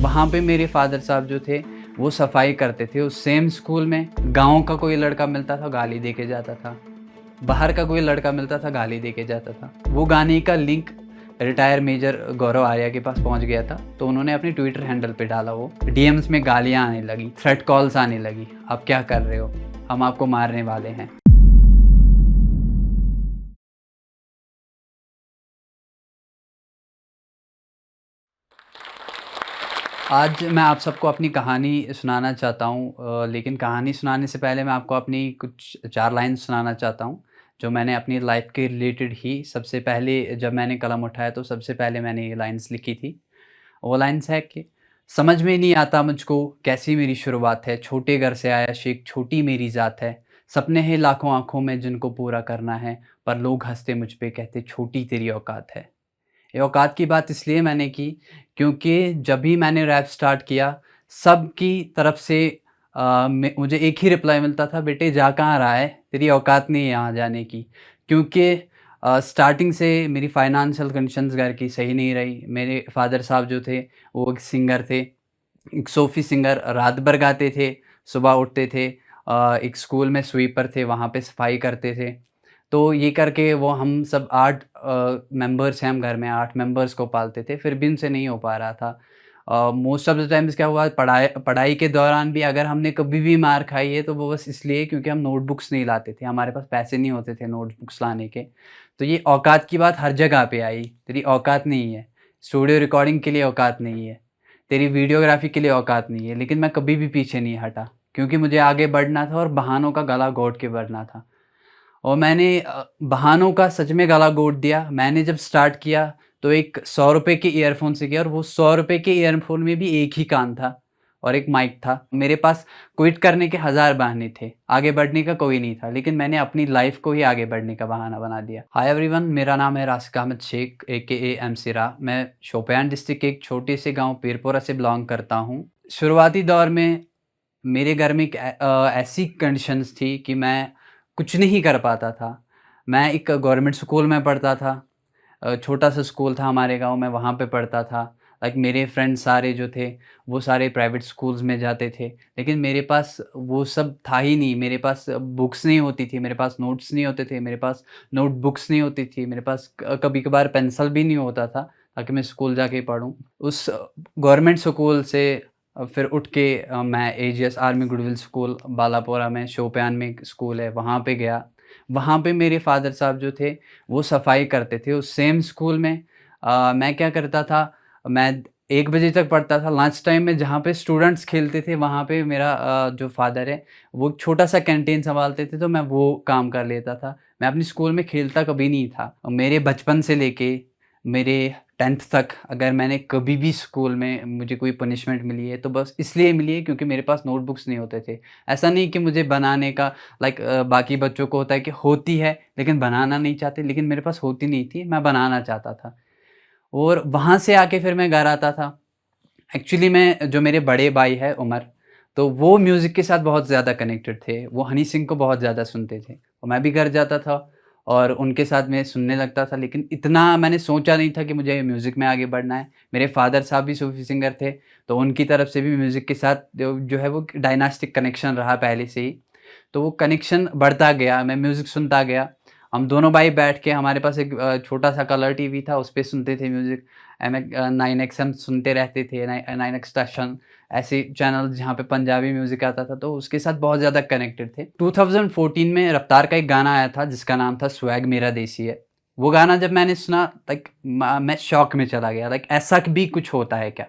वहाँ पे मेरे फादर साहब जो थे वो सफाई करते थे। उस सेम स्कूल में गाँव का कोई लड़का मिलता था, गाली दे के जाता था। बाहर का कोई लड़का मिलता था, गाली दे के जाता था। वो गाने का लिंक रिटायर मेजर गौरव आर्या के पास पहुंच गया था, तो उन्होंने अपने ट्विटर हैंडल पे डाला। वो डीएम्स में गालियां आने लगी, थ्रेट कॉल्स आने लगी, आप क्या कर रहे हो, हम आपको मारने वाले हैं। आज मैं आप सबको अपनी कहानी सुनाना चाहता हूँ, लेकिन कहानी सुनाने से पहले मैं आपको अपनी कुछ 4 लाइन सुनाना चाहता हूँ, जो मैंने अपनी लाइफ़ के रिलेटेड ही सबसे पहले जब मैंने कलम उठाया तो सबसे पहले मैंने ये लाइन्स लिखी थी। वो लाइन्स है कि समझ में नहीं आता मुझको कैसी मेरी शुरुआत है, छोटे घर से आया शेख छोटी मेरी ज़ात है, सपने हैं लाखों आँखों में जिनको पूरा करना है, पर लोग हँसते मुझ पे कहते छोटी तेरी औकात है। ये औकात की बात इसलिए मैंने की क्योंकि जब भी मैंने रैप स्टार्ट किया, सबकी तरफ से मुझे एक ही रिप्लाई मिलता था, बेटे जा कहाँ रहा है? तेरी औकात नहीं है यहाँ जाने की। क्योंकि स्टार्टिंग से मेरी फाइनेंशियल कंडीशंस घर की सही नहीं रही। मेरे फादर साहब जो थे, वो एक सिंगर थे, एक सूफ़ी सिंगर, रात भर गाते थे, सुबह उठते थे, एक स्कूल में स्वीपर थे, वहाँ पे सफाई करते थे। तो ये करके वो हम सब 8 मेंबर्स हैं हम घर में, 8 मेंबर्स को पालते थे, फिर भी उनसे नहीं हो पा रहा था। मोस्ट ऑफ द टाइम्स क्या हुआ, पढ़ाई पढ़ाई के दौरान भी अगर हमने कभी भी मार खाई है, तो वो बस इसलिए क्योंकि हम नोटबुक्स नहीं लाते थे, हमारे पास पैसे नहीं होते थे नोटबुक्स लाने के। तो ये औकात की बात हर जगह पे आई, तेरी औकात नहीं है, स्टूडियो रिकॉर्डिंग के लिए औकात नहीं है, तेरी वीडियोग्राफ़ी के लिए औकात नहीं है, लेकिन मैं कभी भी पीछे नहीं हटा, क्योंकि मुझे आगे बढ़ना था और बहानों का गला घोंट के बढ़ना था। और मैंने बहानों का सच में गला घोंट दिया। मैंने जब स्टार्ट किया तो एक ₹100 के ईयरफ़ोन से किया, और वो ₹100 के ईयरफ़ोन में भी एक ही कान था और एक माइक था। मेरे पास क्विट करने के हज़ार बहाने थे, आगे बढ़ने का कोई नहीं था, लेकिन मैंने अपनी लाइफ़ को ही आगे बढ़ने का बहाना बना दिया। हाय एवरीवन, मेरा नाम है राशिक अहमद शेख एकेए एमसी रा। मैं शोपियान डिस्ट्रिक्ट के एक छोटे से गाँव पीरपोरा से बिलॉन्ग करता हूँ। शुरुआती दौर में मेरे घर में एक ऐसी कंडीशंस थी कि मैं कुछ नहीं कर पाता था। मैं एक गवर्नमेंट स्कूल में पढ़ता था, छोटा-सा स्कूल था हमारे गाँव में, वहाँ पे पढ़ता था। लाइक मेरे फ्रेंड्स सारे जो थे, वो सारे प्राइवेट स्कूल्स में जाते थे, लेकिन मेरे पास वो सब था ही नहीं। मेरे पास बुक्स नहीं होती थी, मेरे पास नोट्स नहीं होते थे, मेरे पास नोटबुक्स नहीं होती थी, मेरे पास कभी-कभार पेंसिल भी नहीं होता था, ताकि मैं स्कूल जाके पढ़ूँ। उस गवर्नमेंट स्कूल से फिर उठ के मैं एजीएस आर्मी गुडविल स्कूल बालापोरा में, शोपियान में एक स्कूल है, वहाँ पे गया। वहाँ पे मेरे फ़ादर साहब जो थे, वो सफाई करते थे। उस सेम स्कूल में मैं क्या करता था, मैं 1 बजे तक पढ़ता था। लंच टाइम में जहाँ पे स्टूडेंट्स खेलते थे, वहाँ पे मेरा जो फ़ादर है, वो छोटा-सा कैंटीन सँभालते थे, तो मैं वो काम कर लेता था। मैं अपने स्कूल में खेलता कभी नहीं था। मेरे बचपन से लेके मेरे 10th तक अगर मैंने कभी भी स्कूल में मुझे कोई पनिशमेंट मिली है, तो बस इसलिए मिली है क्योंकि मेरे पास नोटबुक्स नहीं होते थे। ऐसा नहीं कि मुझे बनाने का लाइक बाकी बच्चों को होता है कि होती है, लेकिन बनाना नहीं चाहते, लेकिन मेरे पास होती नहीं थी, मैं बनाना चाहता था। और वहाँ से आके फिर मैं घर आता था। एक्चुअली मैं जो मेरे बड़े भाई हैं उमर, तो वो म्यूज़िक के साथ बहुत ज़्यादा कनेक्टेड थे। वो हनी सिंह को बहुत ज़्यादा सुनते थे। और मैं भी घर जाता था और उनके साथ मैं सुनने लगता था, लेकिन इतना मैंने सोचा नहीं था कि मुझे म्यूज़िक में आगे बढ़ना है। मेरे फ़ादर साहब भी सूफ़ी सिंगर थे, तो उनकी तरफ से भी म्यूज़िक के साथ जो है वो डायनास्टिक कनेक्शन रहा पहले से ही। तो वो कनेक्शन बढ़ता गया, मैं म्यूज़िक सुनता गया। हम दोनों भाई बैठ के, हमारे पास एक छोटा-सा कलर टीवी था, उसपे सुनते थे म्यूज़िक। 9XM सुनते रहते थे, 9X स्टेशन, ऐसे चैनल जहाँ पे पंजाबी म्यूज़िक आता था, तो उसके साथ बहुत ज़्यादा कनेक्टेड थे। 2014 में रफ्तार का एक गाना आया था जिसका नाम था स्वैग मेरा देसी है। वो गाना जब मैंने सुना, लाइक मैं शॉक में चला गया, लाइक ऐसा भी कुछ होता है क्या?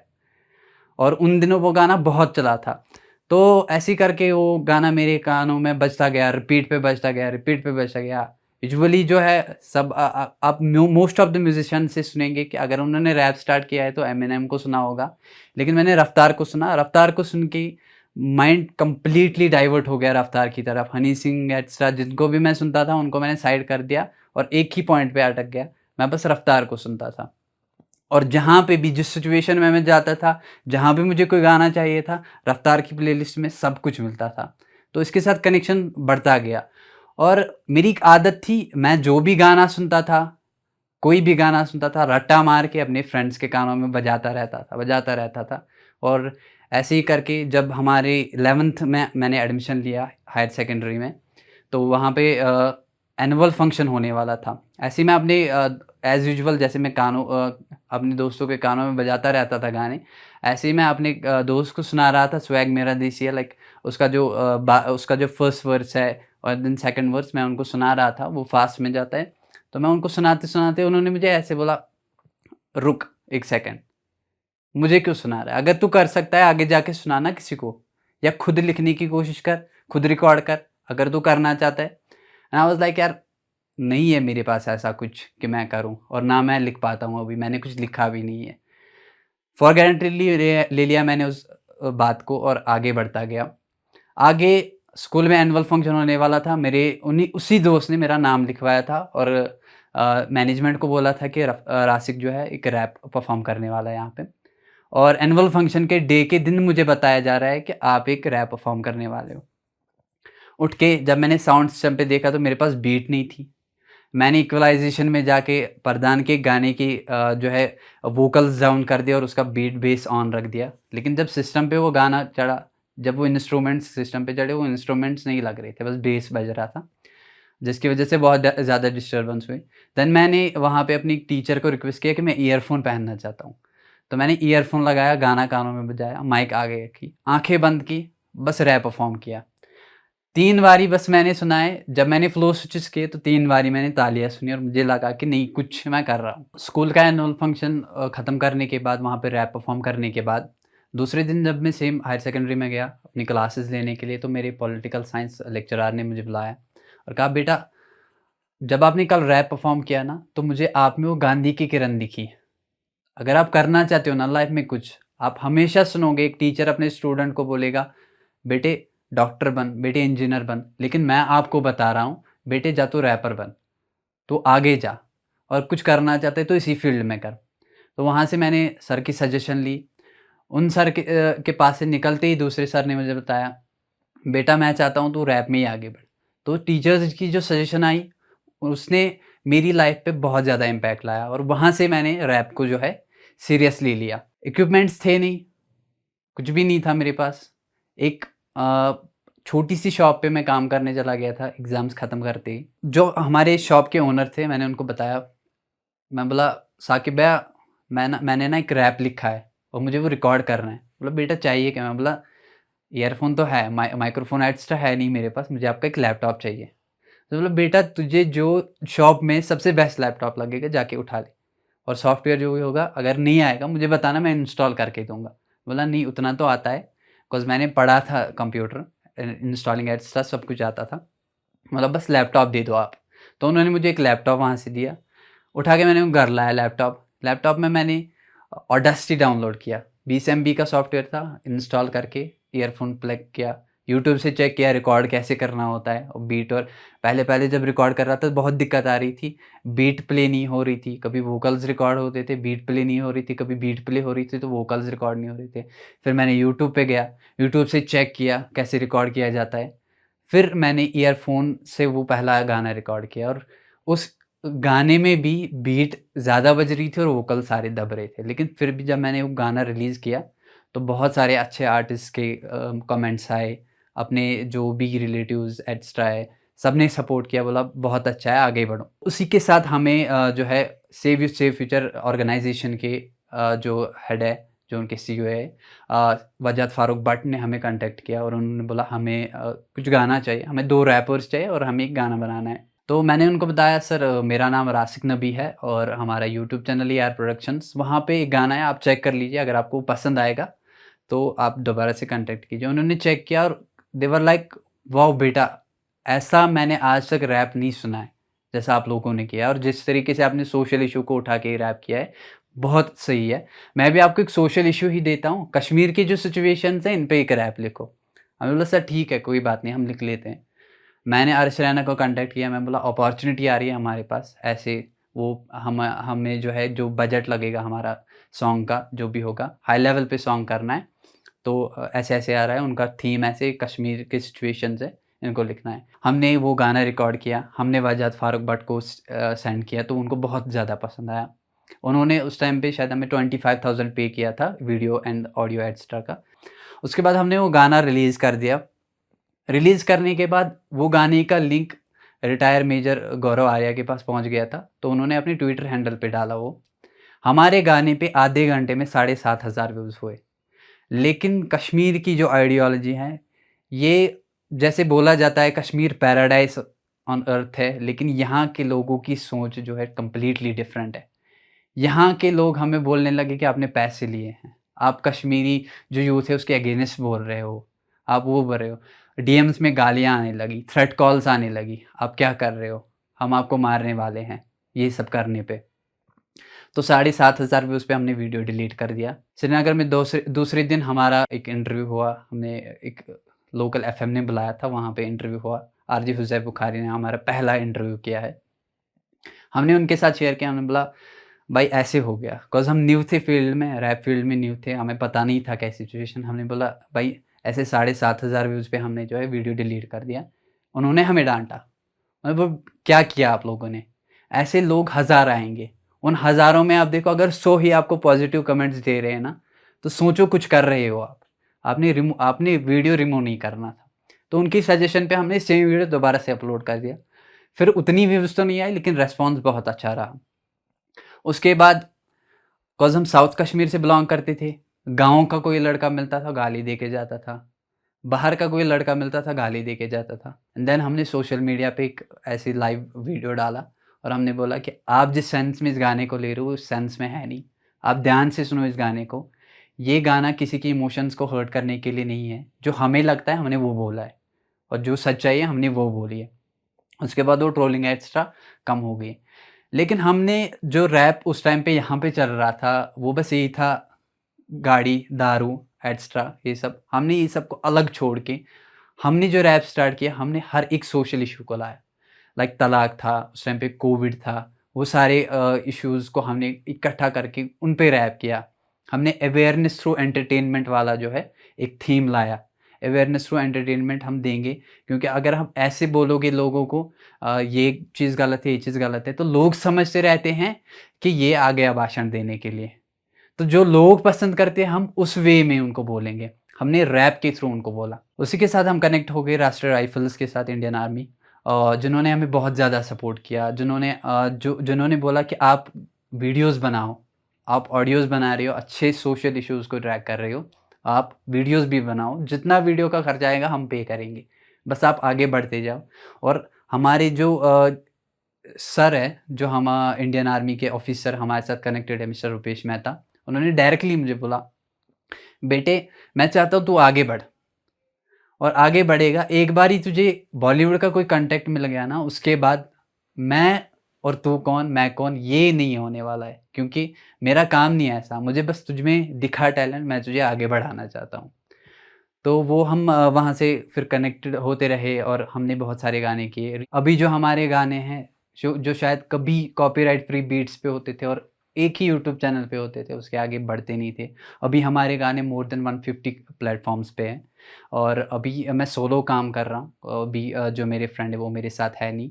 और उन दिनों वो गाना बहुत चला था। तो ऐसे ही करके वो गाना मेरे कानों में बजता गया, रिपीट पे बजता गया, रिपीट पे बजता गया। यूजुअली जो है सब आप मोस्ट ऑफ द म्यूज़िशियन से सुनेंगे कि अगर उन्होंने रैप स्टार्ट किया है तो एमिनेम को सुना होगा। लेकिन मैंने रफ्तार को सुना, रफ्तार को सुन के माइंड कंप्लीटली डाइवर्ट हो गया रफ्तार की तरफ। हनी सिंह एक्स्ट्रा जिनको भी मैं सुनता था उनको मैंने साइड कर दिया और एक ही पॉइंट पे अटक गया। मैं बस रफ्तार को सुनता था। और जहाँ पे भी जिस सिचुएशन में मैं जाता था, जहाँ भी मुझे कोई गाना चाहिए था, रफ्तार की प्लेलिस्ट में सब कुछ मिलता था। तो इसके साथ कनेक्शन बढ़ता गया। और मेरी एक आदत थी, मैं जो भी गाना सुनता था, कोई भी गाना सुनता था, रट्टा मार के अपने फ्रेंड्स के कानों में बजाता रहता था। और ऐसे ही करके जब हमारे 11th में मैंने एडमिशन लिया हायर सेकेंडरी में, तो वहाँ पे एनुअल फंक्शन होने वाला था। ऐसे ही मैं अपने एज़ यूजुअल जैसे मैं अपने दोस्तों के कानों में बजाता रहता था गाने, ऐसे ही मैं अपने दोस्त को सुना रहा था स्वैग मेरा देसी है, लाइक उसका जो फर्स्ट वर्स है और देन सेकंड वर्स मैं उनको सुना रहा था, वो फ़ास्ट में जाता है। तो मैं उनको सुनाते-सुनाते उन्होंने मुझे ऐसे बोला, "रुक 1 सेकंड, मुझे क्यों सुना रहा है? अगर तू कर सकता है आगे जाके सुनाना किसी को, या खुद लिखने की कोशिश कर, खुद रिकॉर्ड कर, अगर तू करना चाहता है।" एंड आई वाज़ लाइक यार, नहीं है मेरे पास ऐसा कुछ कि मैं करूँ, और ना मैं लिख पाता हूँ, अभी मैंने कुछ लिखा भी नहीं है। फॉर ग्रांटेड ले लिया मैंने उस बात को और आगे बढ़ता गया। आगे स्कूल में एनुअल फंक्शन होने वाला था, मेरे उन्हीं उसी दोस्त ने मेरा नाम लिखवाया था और मैनेजमेंट को बोला था कि रासिक जो है एक रैप परफ़ॉर्म करने वाला है यहाँ पे, और एनुअल फंक्शन के डे के दिन मुझे बताया जा रहा है कि आप एक रैप परफ़ॉर्म करने वाले हो। उठ के जब मैंने साउंड सिस्टम पे देखा तो मेरे पास बीट नहीं थी। मैंने इक्वलाइज़ेशन में जाके प्रधान के गाने की जो है वोकल्स डाउन कर दिया और उसका बीट बेस ऑन रख दिया। लेकिन जब सिस्टम पे वो गाना चढ़ा, जब वो इंस्ट्रूमेंट्स सिस्टम पे चढ़े, वो इंस्ट्रूमेंट्स नहीं लग रहे थे, बस बेस बज रहा था, जिसकी वज़ह से बहुत ज़्यादा डिस्टर्बेंस हुई। देन मैंने वहाँ पे अपनी टीचर को रिक्वेस्ट किया कि मैं ईयरफ़ोन पहनना चाहता हूँ। तो मैंने ईयरफ़ोन लगाया, गाना कानों में बजाया, माइक आगे रखी, आँखें बंद की, बस रैप परफ़ॉर्म किया। 3 बारी बस मैंने सुना है, जब मैंने फ्लो स्विचेस किए तो 3 बारी मैंने तालियाँ सुनी और मुझे लगा कि नहीं, कुछ मैं कर रहा हूँ। स्कूल का एनुअल फंक्शन ख़त्म करने के बाद, वहाँ पे रैप परफ़ॉर्म करने के बाद, दूसरे दिन जब मैं सेम हायर सेकेंडरी में गया अपनी क्लासेस लेने के लिए, तो मेरे पॉलिटिकल साइंस लेक्चरर ने मुझे बुलाया और कहा, "बेटा, जब आपने कल रैप परफ़ॉर्म किया ना, तो मुझे आप में वो गांधी की किरण दिखी। अगर आप करना चाहते हो ना लाइफ़ में कुछ, आप हमेशा सुनोगे एक टीचर अपने स्टूडेंट को बोलेगा, बेटे डॉक्टर बन, बेटे इंजीनियर बन, लेकिन मैं आपको बता रहा हूँ, बेटे जा तू रैपर बन, तू आगे जा, और कुछ करना चाहते है तो इसी फ़ील्ड में कर।" तो वहाँ से मैंने सर की सजेशन ली। उन सर के पास से निकलते ही दूसरे सर ने मुझे बताया, बेटा मैं चाहता हूँ तू रैप में ही आगे बढ़। तो टीचर्स की जो सजेशन आई, उसने मेरी लाइफ़ पे बहुत ज़्यादा इम्पैक्ट लाया और वहाँ से मैंने रैप को जो है सीरियसली लिया। इक्विपमेंट्स थे नहीं, कुछ भी नहीं था मेरे पास। एक अ, छोटी-सी शॉप पे मैं काम करने चला गया था एग्ज़ाम्स ख़त्म करते ही। जो हमारे शॉप के ओनर थे, मैंने उनको बताया, मैं बोला, "साकिब भैया, मैंने ना एक रैप लिखा है और मुझे वो रिकॉर्ड करना है।" बोला, "बेटा चाहिए क्या?" मैं बोला, "ईयरफ़ोन तो है, माइक्रोफ़ोन एक्स्ट्रा है नहीं मेरे पास, मुझे आपका एक लैपटॉप चाहिए।" तो बोला, "बेटा तुझे जो शॉप में सबसे बेस्ट लैपटॉप लगेगा जाके उठा ले, और सॉफ्टवेयर जो भी होगा अगर नहीं आएगा मुझे बताना, मैं इंस्टॉल करके दूँगा।" बोला, "नहीं, उतना तो आता है, बिकॉज़ मैंने पढ़ा था कंप्यूटर, इंस्टॉलिंग एक्स्ट्रा सब कुछ आता था। मतलब बस लैपटॉप दे दो आप।" तो उन्होंने मुझे एक लैपटॉप वहाँ से दिया। उठा के मैंने वो घर लाया लैपटॉप। लैपटॉप में मैंने ऑडेसिटी डाउनलोड किया। 20 एमबी का सॉफ्टवेयर था, इंस्टॉल करके ईयरफ़ोन प्लग किया। यूट्यूब से चेक किया रिकॉर्ड कैसे करना होता है, और बीट, और पहले-पहले जब रिकॉर्ड कर रहा था तो बहुत दिक्कत आ रही थी। बीट प्ले नहीं हो रही थी, कभी वोकल्स रिकॉर्ड होते थे, बीट प्ले नहीं हो रही थी, कभी बीट प्ले हो रही थी तो वोकल्स रिकॉर्ड नहीं हो रहे थे। फिर मैंने यूट्यूब पे गया, यूट्यूब से चेक किया कैसे रिकॉर्ड किया जाता है। फिर मैंने ईयरफ़ोन से वो पहला गाना रिकॉर्ड किया, और उस गाने में भी बीट ज़्यादा बज रही थी और वोकल सारे दब रहे थे। लेकिन फिर भी जब मैंने वो गाना रिलीज़ किया, तो बहुत सारे अच्छे आर्टिस्ट के कमेंट्स आए, अपने जो भी रिलेटिव्स एक्स्ट्रा है, सबने सपोर्ट किया, बोला बहुत अच्छा है, आगे बढ़ो। उसी के साथ हमें जो है सेव फ्यूचर ऑर्गनाइज़ेशन के जो हेड है, जो उनके सीईओ है, वजाद फ़ारूक भट्ट ने हमें कॉन्टैक्ट किया और उन्होंने बोला हमें कुछ गाना चाहिए, हमें 2 रैपर्स चाहिए और हमें एक गाना बनाना है। तो मैंने उनको बताया, सर मेरा नाम रासिक नबी है और हमारा यूट्यूब चैनल है यार प्रोडक्शंस, वहाँ पे एक गाना है, आप चेक कर लीजिए, अगर आपको पसंद आएगा तो आप दोबारा से कॉन्टैक्ट कीजिए। उन्होंने चेक किया और दे वर लाइक, वाओ बेटा! ऐसा मैंने आज तक रैप नहीं सुना है, जैसा आप लोगों ने किया, और जिस तरीके से आपने सोशल इश्यू को उठा के रैप किया है, बहुत सही है। मैं भी आपको एक सोशल इश्यू ही देता हूँ, कश्मीर की जो सिचुएशंस हैं, इन पे एक रैप लिखो। हमने बोला, सर ठीक है, कोई बात नहीं, हम लिख लेते हैं। मैंने अर्श रैना को कॉन्टैक्ट किया, मैं बोला अपॉर्च्युनिटी आ रही है हमारे पास, ऐसे वो हमें जो है जो बजट लगेगा हमारा सॉन्ग का जो भी होगा, हाई लेवल पे सॉन्ग करना है, तो ऐसे-ऐसे आ रहा है, उनका थीम ऐसे कश्मीर की सिचुएशन से इनको लिखना है। हमने वो गाना रिकॉर्ड किया, हमने वजाद फ़ारूक भट्ट को सेंड किया, तो उनको बहुत ज़्यादा पसंद आया। उन्होंने उस टाइम पे शायद हमें 25,000 पे किया था वीडियो एंड ऑडियो एक्स्ट्रा का। उसके बाद हमने वो गाना रिलीज़ कर दिया। रिलीज़ करने के बाद वो गाने का लिंक रिटायर मेजर गौरव आर्या के पास पहुंच गया था, तो उन्होंने अपने ट्विटर हैंडल पे डाला वो। हमारे गाने पे आधे घंटे में 7,500 व्यूज़ हुए। लेकिन कश्मीर की जो आइडियोलॉजी है, ये जैसे बोला जाता है कश्मीर पैराडाइज ऑन अर्थ है, लेकिन यहाँ के लोगों की सोच जो है कंप्लीटली डिफरेंट है। यहाँ के लोग हमें बोलने लगे कि आपने पैसे लिए हैं, आप कश्मीरी जो यूथ है उसके अगेंस्ट बोल रहे हो, आप वो बोल रहे हो। डीएम्स में गालियाँ आने लगी, थ्रेट कॉल्स आने लगी, आप क्या कर रहे हो, हम आपको मारने वाले हैं, ये सब करने पे। तो 7,500 व्यूज़ पे हमने वीडियो डिलीट कर दिया। श्रीनगर में दूसरे दिन हमारा एक इंटरव्यू हुआ, हमने एक लोकल एफएम ने बुलाया था, वहाँ पे इंटरव्यू हुआ। आरजे हुज़ैफ बुखारी ने हमारा पहला इंटरव्यू किया है। हमने उनके साथ शेयर किया, हमने बोला भाई ऐसे हो गया, बिकॉज़ हम न्यू थे फील्ड में, रैप फील्ड में न्यू थे, हमें पता नहीं था क्या सिचुएशन। हमने बोला भाई ऐसे 7,500 व्यूज़ पे हमने जो है वीडियो डिलीट कर दिया। उन्होंने हमें डाँटा, वो क्या किया आप लोगों ने? ऐसे लोग हज़ार आएँगे, उन हज़ारों में आप देखो अगर 100 ही आपको पॉजिटिव कमेंट्स दे रहे हैं ना, तो सोचो कुछ कर रहे हो आप। आपने वीडियो रिमूव नहीं करना था। तो उनकी सजेशन पे हमने सेम वीडियो दोबारा से अपलोड कर दिया। फिर उतनी व्यूज़ तो नहीं आई, लेकिन रिस्पॉन्स बहुत अच्छा रहा। उसके बाद बिकॉज़ हम साउथ कश्मीर से बिलॉन्ग करते थे, गाँव का कोई लड़का मिलता था गाली दे के जाता था, बाहर का कोई लड़का मिलता था गाली दे के जाता था। एंड देन हमने सोशल मीडिया पे एक ऐसी लाइव वीडियो डाला और हमने बोला कि आप जिस सेंस में इस गाने को ले रहे हो उस सेंस में है नहीं, आप ध्यान से सुनो इस गाने को। ये गाना किसी की इमोशंस को हर्ट करने के लिए नहीं है, जो हमें लगता है हमने वो बोला है और जो सच्चाई है हमने वो बोली है। उसके बाद वो ट्रोलिंग एक्स्ट्रा कम हो गई। लेकिन हमने जो रैप उस टाइम पे यहाँ पे चल रहा था, वो बस यही था, गाड़ी, दारू, एक्स्ट्रा ये सब। हमने ये सब को अलग छोड़ के हमने जो रैप स्टार्ट किया, हमने हर एक सोशल इशू को लाया। लाइक तलाक था, उस टाइम पे कोविड था, वो सारे इश्यूज़ को हमने इकट्ठा करके उन पे रैप किया। हमने अवेयरनेस थ्रू एंटरटेनमेंट वाला जो है एक थीम लाया। अवेयरनेस थ्रू एंटरटेनमेंट हम देंगे, क्योंकि अगर हम ऐसे बोलोगे लोगों को ये चीज़ गलत है, ये चीज़ गलत है, तो लोग समझते रहते हैं कि ये आ गया भाषण देने के लिए। तो जो लोग पसंद करते हैं हम उस वे में उनको बोलेंगे। हमने रैप के थ्रू उनको बोला। उसी के साथ हम कनेक्ट हो गए राष्ट्रीय राइफ़ल्स के साथ, इंडियन आर्मी, जिन्होंने हमें बहुत ज़्यादा सपोर्ट किया, जिन्होंने बोला कि आप वीडियोज़ बनाओ, आप ऑडियोज़ बना रहे हो, अच्छे सोशल इश्यूज़ को ट्रैक कर रहे हो, आप वीडियोज़ भी बनाओ, जितना वीडियो का खर्चा आएगा हम पे करेंगे, बस आप आगे बढ़ते जाओ। और हमारे जो सर हैं, जो हम इंडियन आर्मी के ऑफिसर हमारे साथ कनेक्टेड है, मिस्टर रुपेश मेहता, उन्होंने डायरेक्टली मुझे बोला, बेटे मैं चाहता हूँ तू आगे बढ़, और आगे बढ़ेगा, एक बार ही तुझे बॉलीवुड का कोई कॉन्टैक्ट मिल गया ना, उसके बाद मैं और तू कौन, मैं कौन, ये नहीं होने वाला है, क्योंकि मेरा काम नहीं है ऐसा, मुझे बस तुझ में दिखा टैलेंट, मैं तुझे आगे बढ़ाना चाहता हूँ। तो वो हम वहाँ से फिर कनेक्टेड होते रहे और हमने बहुत सारे गाने किए। अभी जो हमारे गाने हैं, जो शायद कभी कॉपीराइट फ्री बीट्स पे होते थे और एक ही यूट्यूब चैनल पे होते थे, उसके आगे बढ़ते नहीं थे। अभी हमारे गाने मोर देन 150 प्लेटफ़ॉर्म्स पे हैं और अभी मैं सोलो काम कर रहा हूँ। अभी जो मेरे फ्रेंड है वो मेरे साथ है नहीं,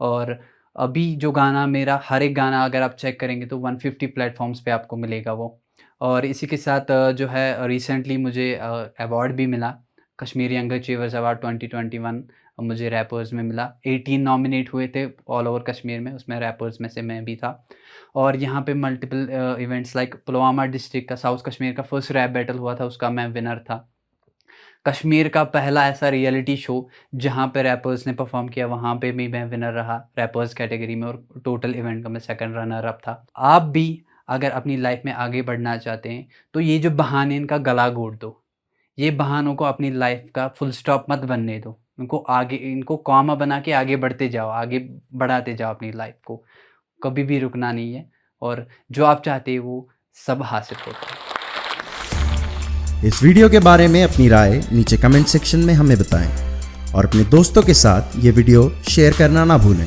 और अभी जो गाना मेरा, हर एक गाना अगर आप चेक करेंगे तो 150 प्लेटफ़ॉर्म्स पे आपको मिलेगा वो। और इसी के साथ जो है रिसेंटली मुझे अवार्ड भी मिला, कश्मीरी यंग अचीवर्स अवार्ड 2021 मुझे रैपर्स में मिला। 18 नॉमिनेट हुए थे ऑल ओवर कश्मीर में, उसमें रैपर्स में से मैं भी था। और यहाँ पे multiple events like Pulwama district का, साउथ कश्मीर का फर्स्ट रैप बैटल हुआ था, उसका मैं विनर था। कश्मीर का पहला ऐसा रियलिटी शो जहाँ पे रैपर्स ने परफॉर्म किया, वहाँ पे भी मैं विनर रहा रैपर्स कैटेगरी में, और टोटल इवेंट का मैं सेकंड रनर अप था। आप भी अगर अपनी लाइफ में आगे बढ़ना चाहते हैं तो ये जो बहाने, इनका गला घोट दो। ये बहानों को अपनी लाइफ का फुल स्टॉप मत बनने दो, इनको कॉमा बना के आगे बढ़ते जाओ, आगे बढ़ाते जाओ अपनी लाइफ को, कभी भी रुकना नहीं है, और जो आप चाहते हो वो सब हासिल होता है। इस वीडियो के बारे में अपनी राय नीचे कमेंट सेक्शन में हमें बताएं और अपने दोस्तों के साथ ये वीडियो शेयर करना ना भूलें।